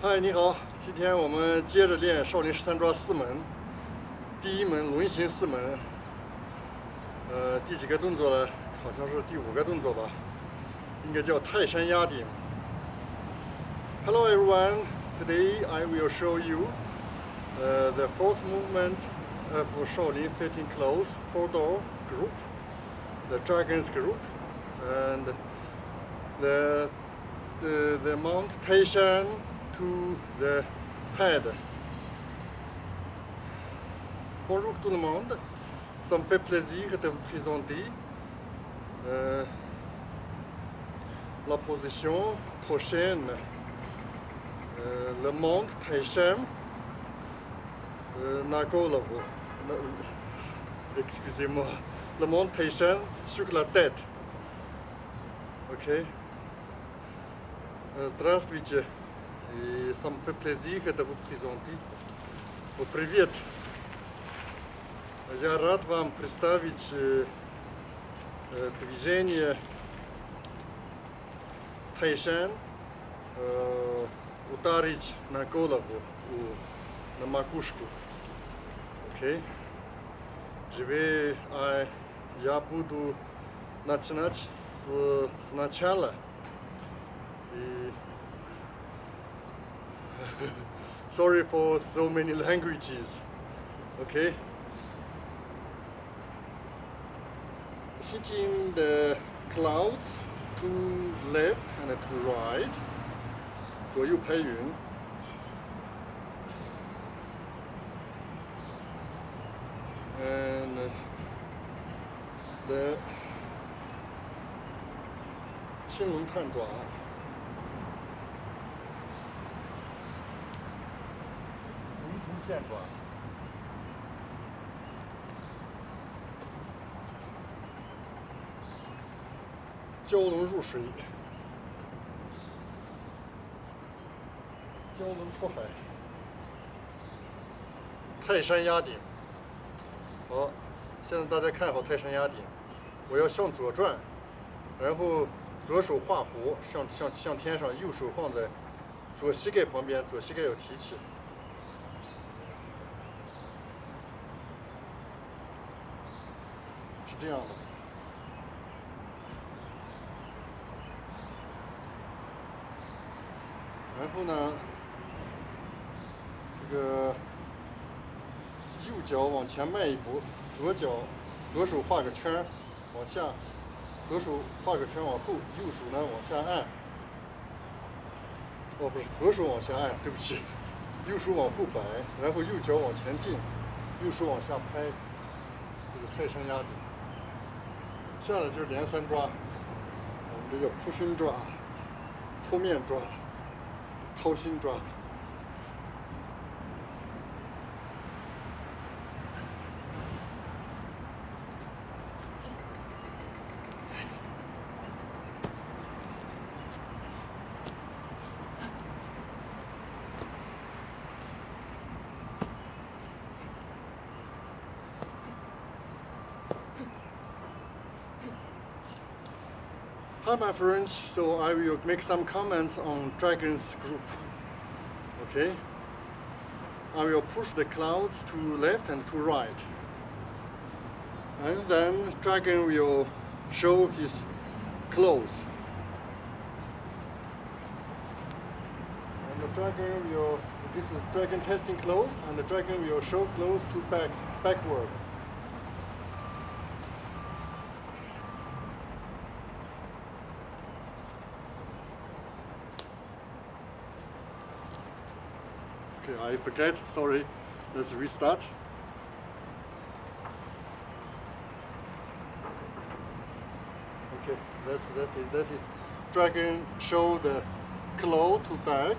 嗨，你好，今天我们接着练少林13抓四门，第一门轮行四门。第几个动作呢？好像是第5个动作吧，应该叫泰山压顶。Hello everyone, today I will show you the fourth movement of Shaolin sitting close four-door group, the Dragon's group, and the mount Taishan to the head. Bonjour tout le monde, ça me fait plaisir de vous présenter la position prochaine, le mount Taishan na голову, excusez-moi, le mount Taishan sur la tête. Ok. Здравствуйте. И ça me fait plaisir de vous présenter. Привет! Я рад вам представить движение Taishan, ударить на голову, на макушку. Окей? Я буду начинать сначала. И sorry for so many languages. Okay. Hitting the clouds to left and to right. 左右拍匀。And the 青龙探爪。线爪，蛟龙入水，蛟龙出海，泰山压顶。好，现在大家看好泰山压顶，我要向左转，然后左手画弧向天上，右手放在左膝盖旁边，左膝盖要提起。这样的，然后呢，这个右脚往前迈一步，左手画个圈往下，左手画个圈往后，右手呢往下按。哦，不是，左手往下按，对不起，右手往后摆，然后右脚往前进，右手往下拍，这个泰山压顶。下来就是连3抓，我们这叫扑心抓、扑面抓、掏心抓。Hi my friends, so I will make some comments on Dragon's group. Okay? I will push the clouds to left and to right. And then Dragon will show his clothes. And the Dragon will, this is Dragon testing clothes, and the Dragon will show clothes to backward. I forget, sorry, let's restart. Okay, that is Dragon show the claw to back.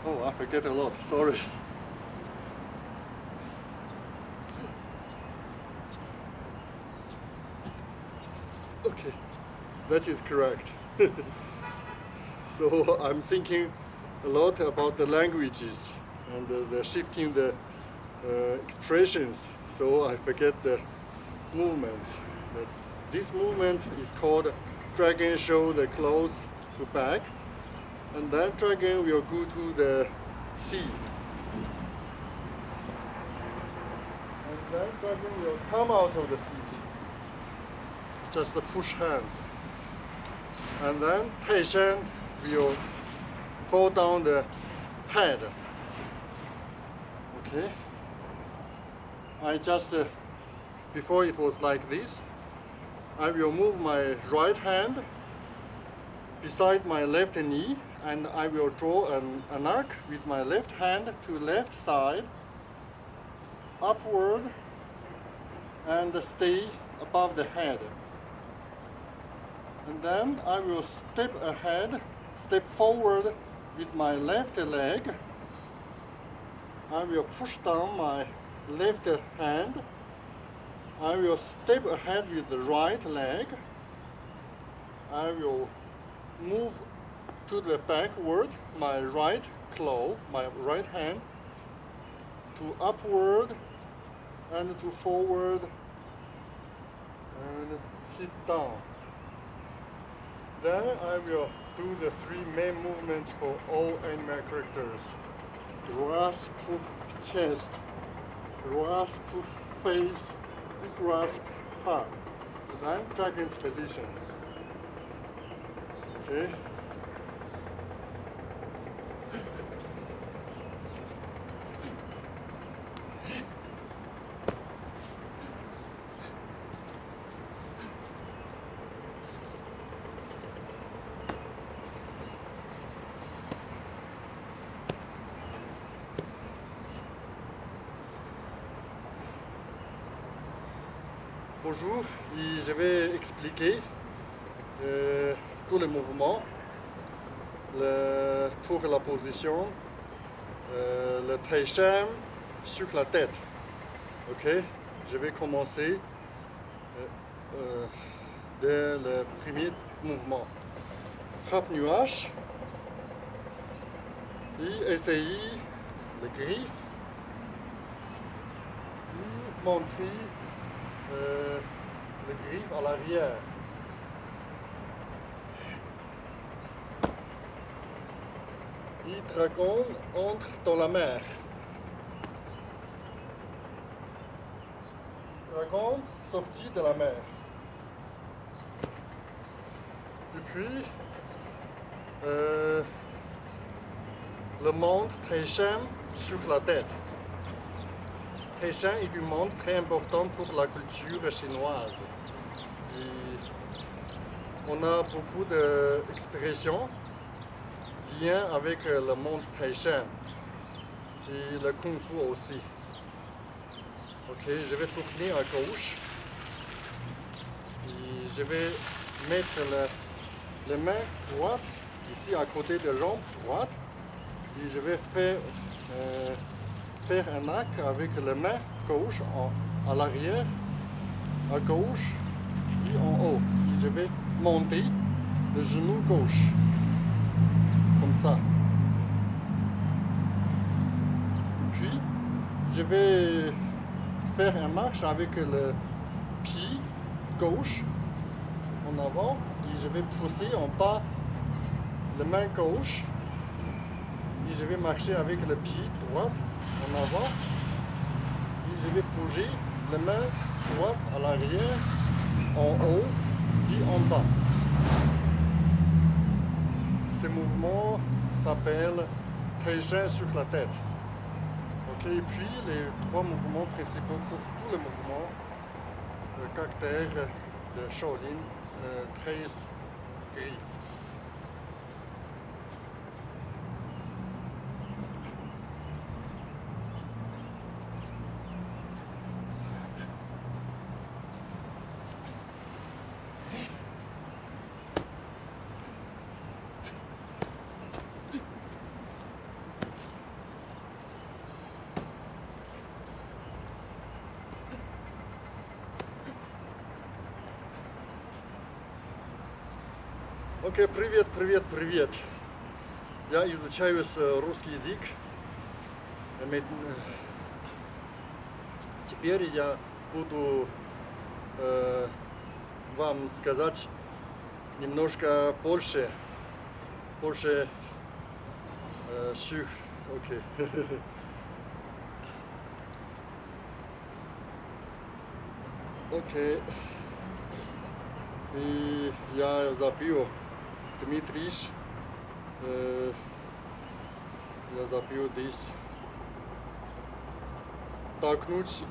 Oh, I forget a lot, sorry. Okay, that is correct. So I'm thinking a lot about the languages and the shifting the expressions, so I forget the movements. But this movement is called dragon shoulder close to back, and then dragon will go to the sea. And then dragon will come out of the sea. Just push hands. And then Taishan will fall down the head. Okay. I just, before it was like this, I will move my right hand beside my left knee, and I will draw an arc with my left hand to left side, upward, and stay above the head. And then I will step ahead, step forward with my left leg. I will push down my left hand. I will step ahead with the right leg. I will move to the backward, my right claw, my right hand, to upward and to forward and hit down. Then I will do the three main movements for all animal characters. Grasp chest, grasp face, grasp heart. Then dragon's position. Okay. Bonjour, et je vais expliquer tous les mouvements pour la position, le Taishan sur la tête. Ok, je vais commencer dès le premier mouvement. Frappe nuage et essayer le griffe et montrer le griffe à l'arrière. Et Dragon entre dans la mer. Dragon sorti de la mer. Et puis, le monde Taishan sur la tête. Taishan est un monde très important pour la culture chinoise. Et on a beaucoup d'expressions liées avec le monde Taishan et le Kung Fu aussi. Ok, je vais tourner à gauche et je vais mettre les mains droites ici à côté de la jambe droite et je vais faire un arc avec la main gauche à l'arrière, à gauche et en haut. Et je vais monter le genou gauche, comme ça. Puis, je vais faire une marche avec le pied gauche en avant et je vais pousser en bas la main gauche et je vais marcher avec le pied droit en avant et je vais bouger la main droite à l'arrière, en haut et en bas. Ce mouvement s'appelle Taishan sur la tête. Ok, et puis les trois mouvements principaux pour tous les mouvements, le caractère de Shaolin, 13 griffes. Окей, привет. Я изучаю русский язык. Теперь я буду вам сказать немножко больше sur. Окей. Окей. И я забил Дмитрич. Я забил здесь. Толкнуть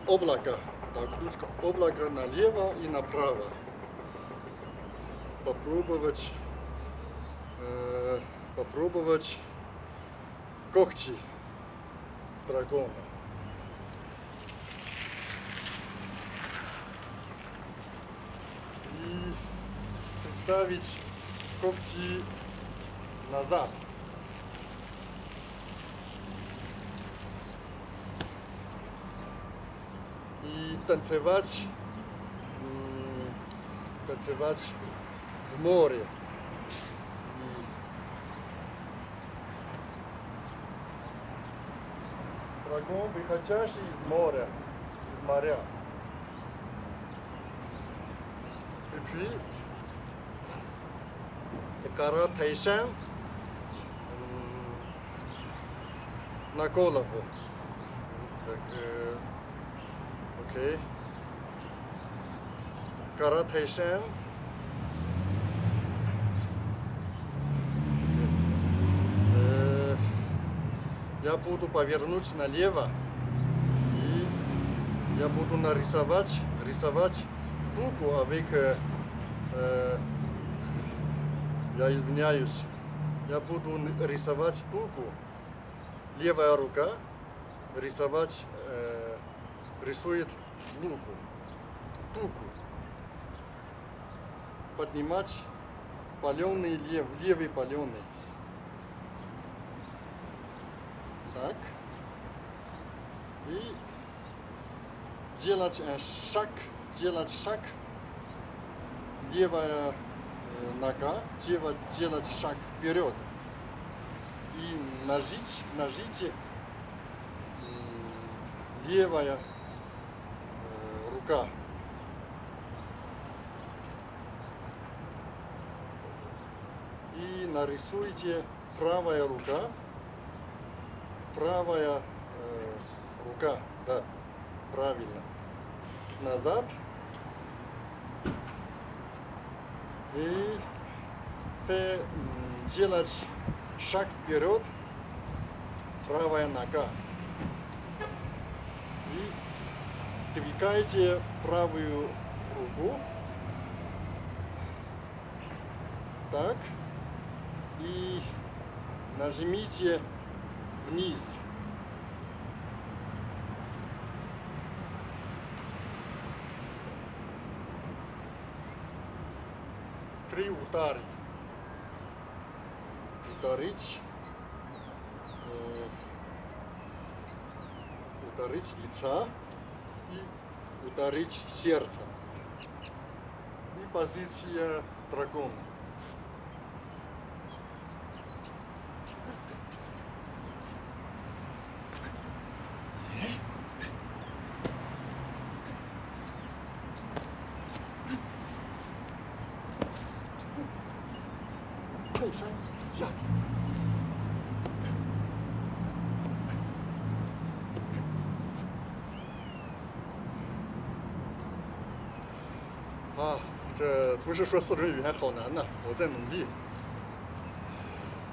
облако. Толкнуть облако налево и направо. Попробовать когти дракона. И представить когти назад. И танцевать в море. Дракон, выходящий из моря, И puis, гора Taishan на голову. Так, окей. Гора Taishan. Я буду повернуть налево и я буду рисовать дугу, я извиняюсь, я буду рисовать дугу, левая рука рисует дугу, поднимать паленый левый паленый. Так. И делать шаг, левая нога, делать шаг вперед. И нажите левая рука. И нарисуйте правая рука, да, правильно, назад и делать шаг вперед, правая нога и двигайте правую руку, так, и нажмите вниз. Три ударить. Ударить лица и ударить сердце. И позиция дракона. Тайшань压顶。这同事说四种语言好难呐，我在努力。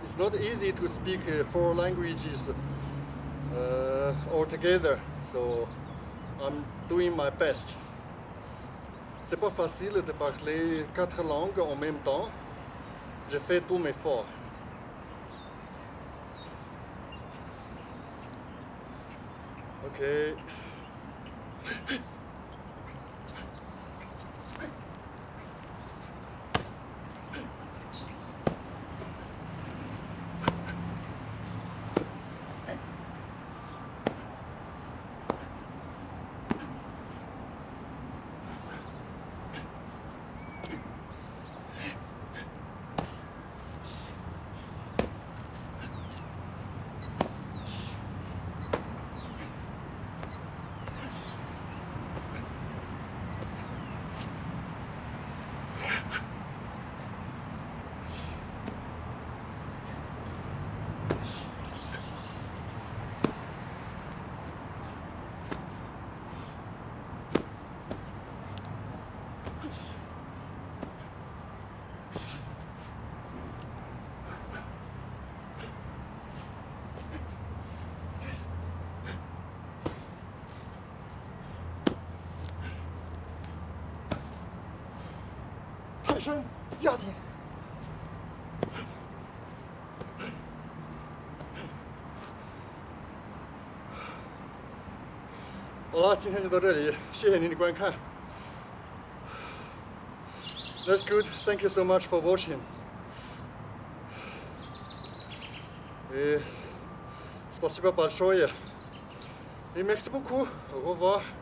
It's not easy to speak four languages all together, so I'm doing my best. C'est pas facile de parler 4 langues en même temps. Je fais tous mes efforts. Ok. 山压顶。好了，今天就到这里，谢谢您的观看。That's good. Thank you so much for watching. Спасибо большое. И merci beaucoup. Au revoir.